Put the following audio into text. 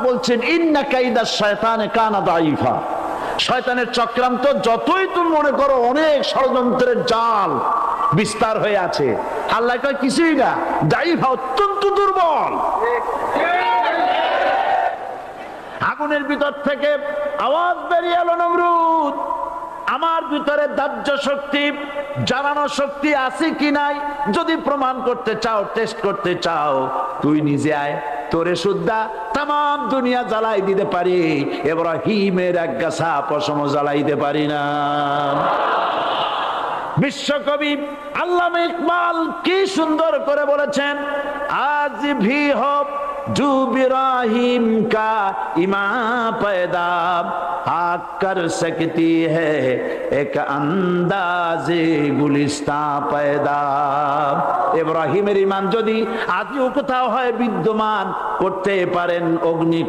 বলছেন ইন্না কাইদা শয়তানে কানা দাইফা, শয়তানের চক্রান্ত যতই তুমি মনে করো অনেক ষড়যন্ত্রের জাল বিস্তার হয়ে আছে, আল্লাহ কয় কিছুই না, দাইফা অত্যন্ত দুর্বল। আগুনের ভিতর থেকে আওয়াজ বেরিয়ে এলো, নমরুদ আমার ভিতরে দাহ্য শক্তি জ্বালানো শক্তি আছে কি নাই যদি প্রমাণ করতে চাও, টেস্ট করতে চাও, তুই নিজে আয়, তোরে সুদ্ধা তাম দুনিয়া জ্বালাই দিতে পারি, ইব্রাহিমের এক গাছা পশম জ্বালাইতে পারি না। বিশ্বকবি আল্লামা ইকবাল কি সুন্দর করে বলেছেন, আজ ভি হোক जो इब्राहिम का इमाम पैदा आग कर सकती है एक अंदाजे गुलिस्ता पैदा। ইব্রাহিমের ঈমান যদি আজও কোথাও হয় বিদ্যমান, করতে পারেন অগ্নি